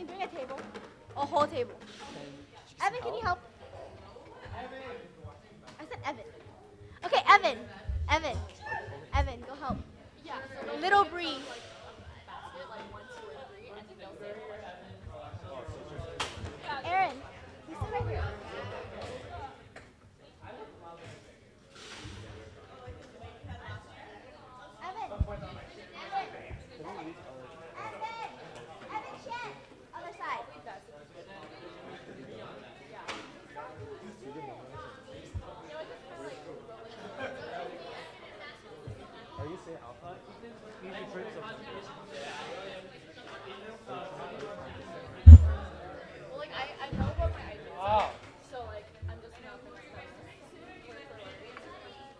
you bring a table? A whole table. Evan, can you help? I said Evan. Okay, Evan. Evan, go help. Yeah. Little Bree. Aaron, you sit right here. Evan. Evan Chen. Other side. Are you saying alpha? You should drink some. Well, like I know about my ideas. Oh. So like I'm just not gonna start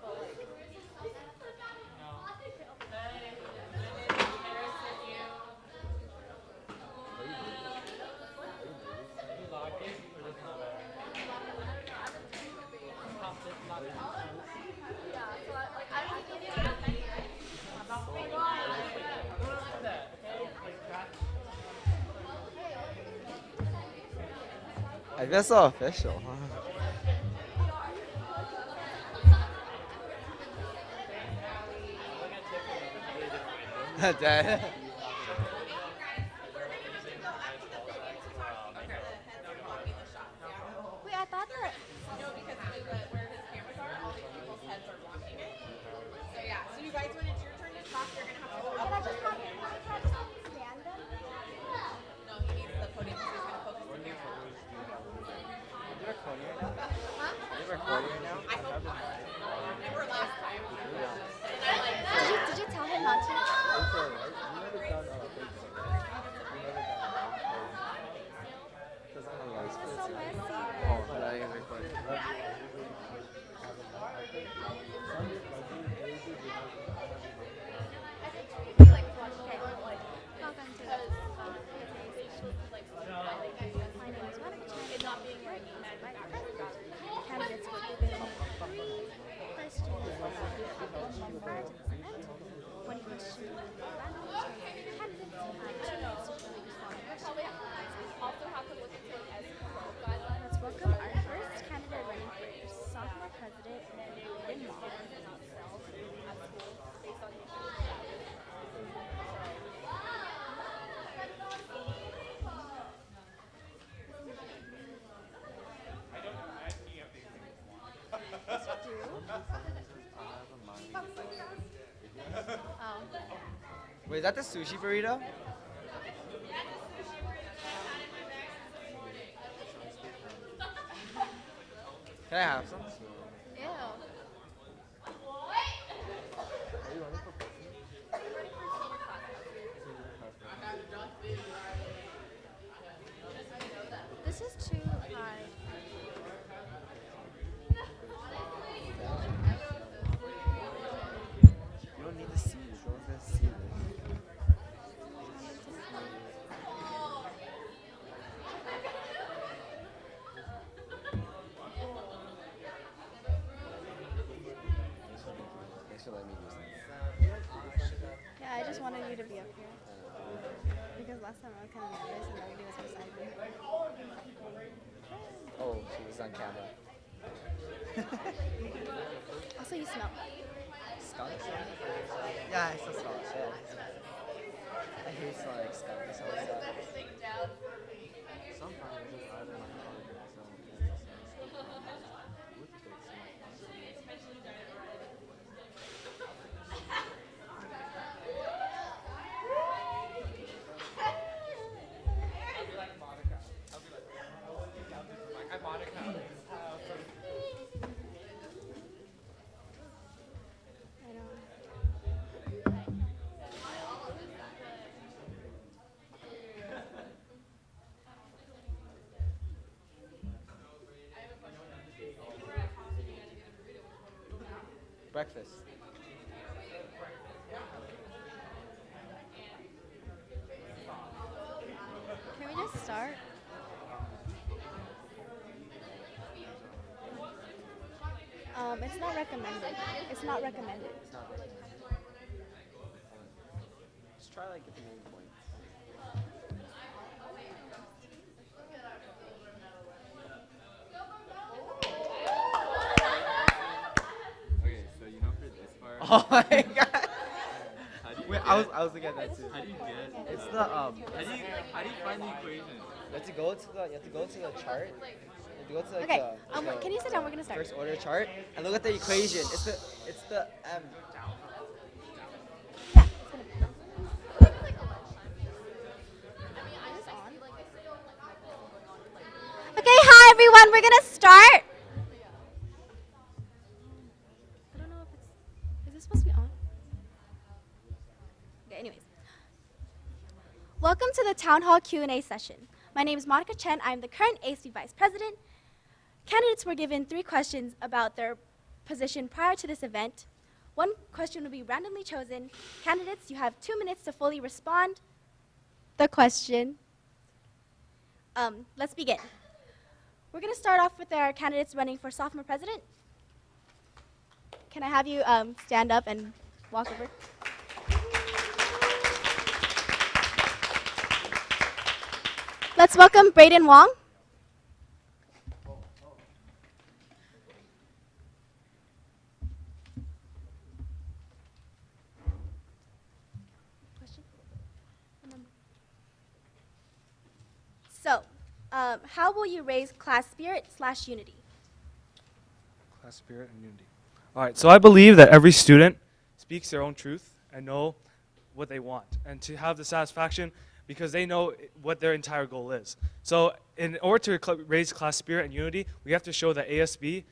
but like yeah, so I was thinking I feel so official, huh? Dead. Wait, I thought that. no, because where his cameras are, all the people's heads are blocking it. So yeah, so you guys, when it's your turn to talk, you're gonna have to go Can up. I just have him stand them? No, he needs the podium because he's gonna focus the camera. Are you recording right now? Huh? Are you recording right now? I hope not. They were last time. And I like Did you tell him not to? Okay, right? You never done a big thing, right? You never done a big thing. Because I'm a live It was so messy. Oh, but I am recording. it not being right Candidates were given 3 questions about prior to this event. 1 question random. Candidates had 2 minutes to respond to questions. also have to look into like SEO guidelines. Let's welcome our first candidate running for sophomore president, Hayden Moss. Oh. Wait, is that the sushi burrito? Can I have some? Ew. Are you running for president? This is too high. You don't need to see this. No one's gonna see this. Thanks for letting me use this. Yeah, I just wanted you to be up here. Because last time I was kind of nervous and nobody was beside me. Oh, she was on camera. Also, you smell. Skunk? Yeah, I still smell it. Yeah. I hate smelling like skunk. It smells like sometimes it's just out of my heart. I know. Breakfast. Can we just start? It's not recommended. It's not recommended. It's not really. Just try like get the main points. Oh my god. How do you Wait, get, I was looking at that too. how do you get, It's the how do you find the equation? you have to go to the chart. You have to go to like Okay, the can you sit down? We're gonna start. first order chart and look at the equation. It's the m. Okay, hi everyone. We're gonna start. I don't know if is this supposed to be on? Okay, anyways. Welcome to the Town Hall Q&A session. My name is Monica Chen. I'm the current ASB Vice President. Candidates were given 3 questions about their position prior to this event. 1 question will be randomly chosen. Candidates, you have 2 minutes to fully respond the question. Let's begin. We're going to start off with our candidates running for sophomore president. Can I have you stand up and walk over? Let's welcome Braden Wong. Question? So, how will you raise class spirit/unity? Class spirit and unity. All right, so I believe that every student speaks their own truth and know what they want, and to have the satisfaction because they know what their entire goal is. So in order to raise class spirit and unity, we have to show that ASB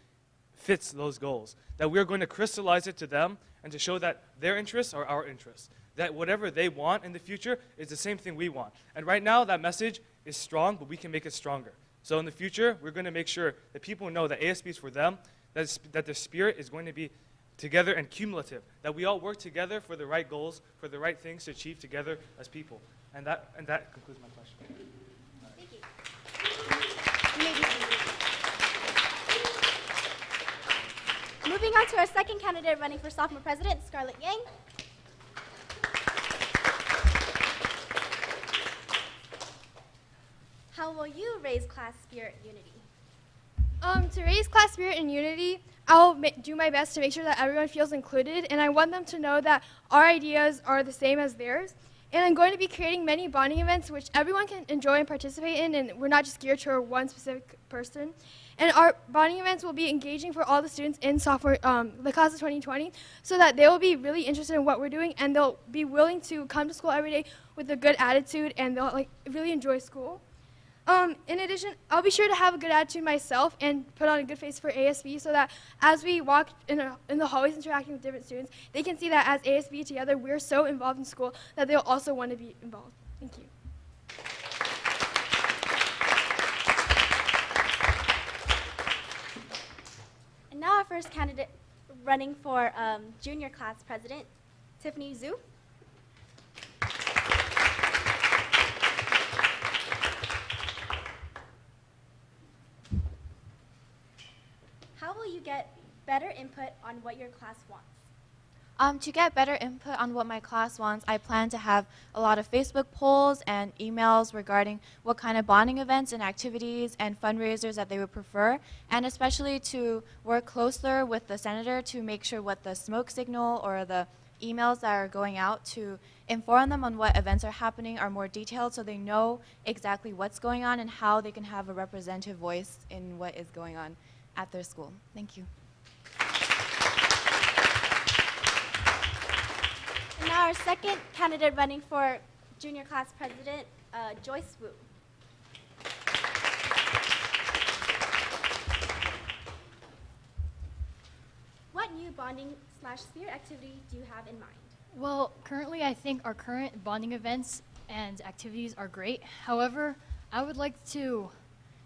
fits those goals, that we're going to crystallize it to them and to show that their interests are our interests, that whatever they want in the future is the same thing we want. And right now, that message is strong, but we can make it stronger. So in the future, we're going to make sure that people know that ASB is for them, that the spirit is going to be together and cumulative, that we all work together for the right goals, for the right things to achieve together as people. And that concludes my question. Thank you. You may be seated. Moving on to our second candidate running for sophomore president, Scarlett Yang. How will you raise class spirit unity? To raise class spirit and unity, I'll do my best to make sure that everyone feels included, and I want them to know that our ideas are the same as theirs. And I'm going to be creating many bonding events which everyone can enjoy and participate in, and we're not just geared to one specific person. And our bonding events will be engaging for all the students in sophomore, the class of 2020, so that they will be really interested in what we're doing, and they'll be willing to come to school every day with a good attitude, and they'll really enjoy school. In addition, I'll be sure to have a good attitude myself and put on a good face for ASB, so that as we walk in the hallways interacting with different students, they can see that as ASB together, we're so involved in school that they'll also want to be involved. Thank you. And now our first candidate running for junior class president, Tiffany Zhu. How will you get better input on what your class wants? To get better input on what my class wants, I plan to have a lot of Facebook polls and emails regarding what kind of bonding events and activities and fundraisers that they would prefer, and especially to work closer with the senator to make sure what the smoke signal or the emails that are going out to inform them on what events are happening are more detailed, so they know exactly what's going on and how they can have a representative voice in what is going on at their school. Thank you. And now our second candidate running for junior class president, Joyce Wu. What new bonding/spirit activity do you have in mind? Well, currently I think our current bonding events and activities are great. However, I would like to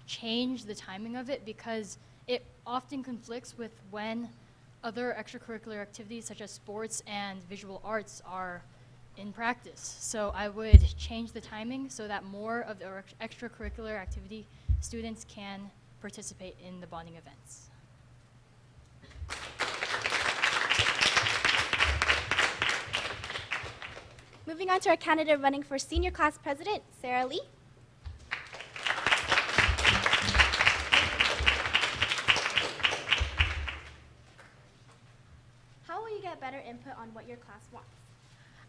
change the timing of it because it often conflicts with when other extracurricular activities such as sports and visual arts are in practice. So I would change the timing so that more of our extracurricular activity students can participate in the bonding events. Moving on to our candidate running for senior class president, Sarah Lee. How will you get better input on what your class wants?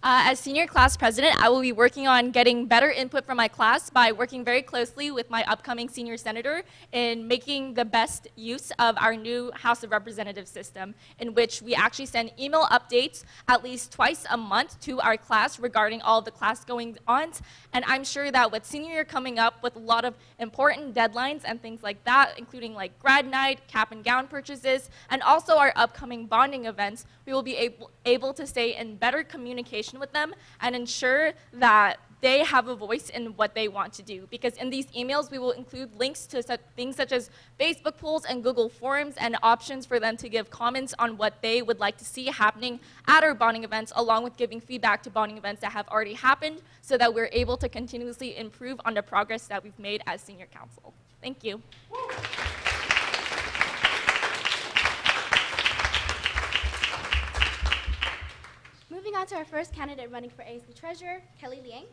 As senior class president, I will be working on getting better input from my class by working very closely with my upcoming senior senator in making the best use of our new House of Representatives system, in which we actually send email updates at least twice a month to our class regarding all of the class goings-ons. And I'm sure that with senior year coming up with a lot of important deadlines and things like that, including like grad night, cap and gown purchases, and also our upcoming bonding events, we will be able to stay in better communication with them and ensure that they have a voice in what they want to do. Because in these emails, we will include links to things such as Facebook polls and Google Forums and options for them to give comments on what they would like to see happening at our bonding events, along with giving feedback to bonding events that have already happened so that we're able to continuously improve on the progress that we've made as senior council. Thank you. Moving on to our first candidate running for ASB Treasurer, Kelly Liang.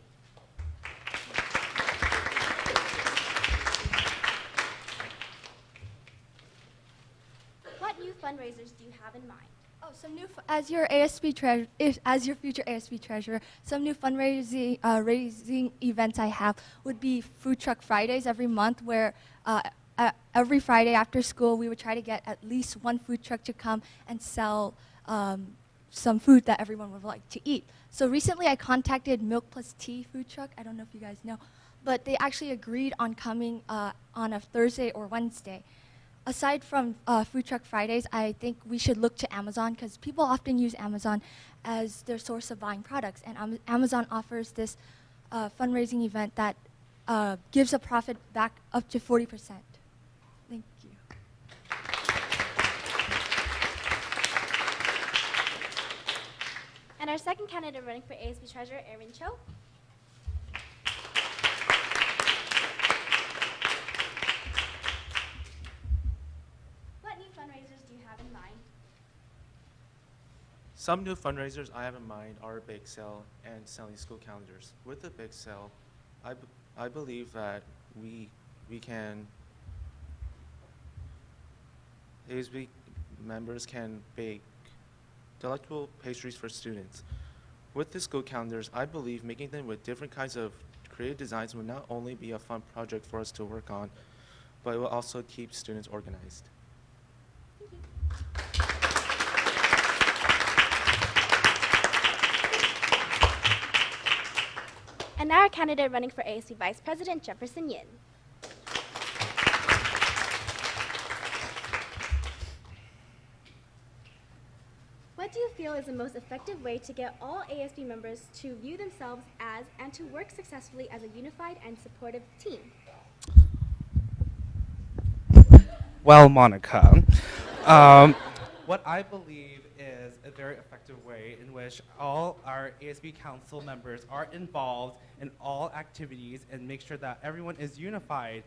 What new fundraisers do you have in mind? Oh, some new as your ASB treasurer, as your future ASB treasurer, some new fundraising raising events I have would be Food Truck Fridays every month, where every Friday after school we would try to get at least one food truck to come and sell some food that everyone would like to eat. So recently I contacted Milk Plus Tea food truck. I don't know if you guys know, but they actually agreed on coming on a Thursday or Wednesday. Aside from Food Truck Fridays, I think we should look to Amazon, because people often use Amazon as their source of buying products. And Amazon offers this fundraising event that gives a profit back up to 40%. Thank you. And our second candidate running for ASB Treasurer, Erin Cho. What new fundraisers do you have in mind? Some new fundraisers I have in mind are a bake sale and selling school calendars. With the bake sale, I believe that we can, ASB members can bake delectable pastries for students. With the school calendars, I believe making them with different kinds of creative designs will not only be a fun project for us to work on, but it will also keep students organized. And now our candidate running for ASB Vice President, Jefferson Yin. What do you feel is the most effective way to get all ASB members to view themselves as and to work successfully as a unified and supportive team? Well, Monica, what I believe is a very effective way in which all our ASB council members are involved in all activities and make sure that everyone is unified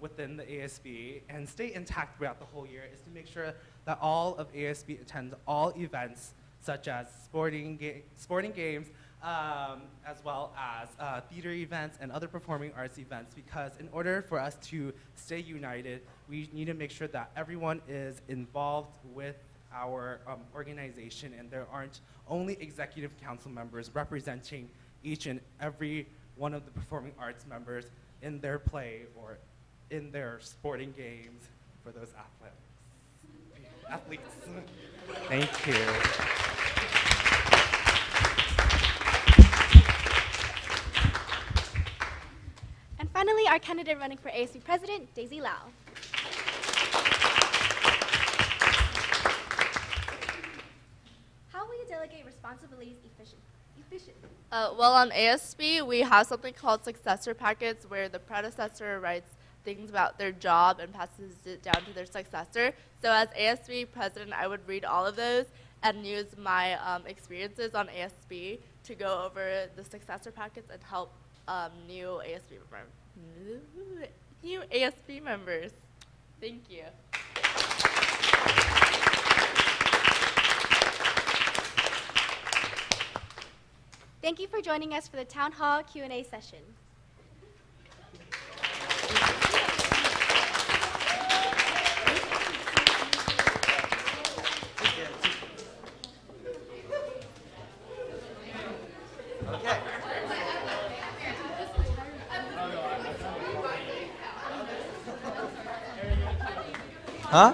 within the ASB and stay intact throughout the whole year is to make sure that all of ASB attends all events such as sporting games, as well as theater events and other performing arts events, because in order for us to stay united, we need to make sure that everyone is involved with our organization and there aren't only executive council members representing each and every one of the performing arts members in their play or in their sporting games for those athletes. Thank you. And finally, our candidate running for ASB President, Daisy Lau. How will you delegate responsibilities efficiently? Well, on ASB, we have something called successor packets where the predecessor writes things about their job and passes it down to their successor. So as ASB president, I would read all of those and use my experiences on ASB to go over the successor packets and help new ASB members. Thank you. Thank you for joining us for the Town Hall Q&A session. Okay. Huh?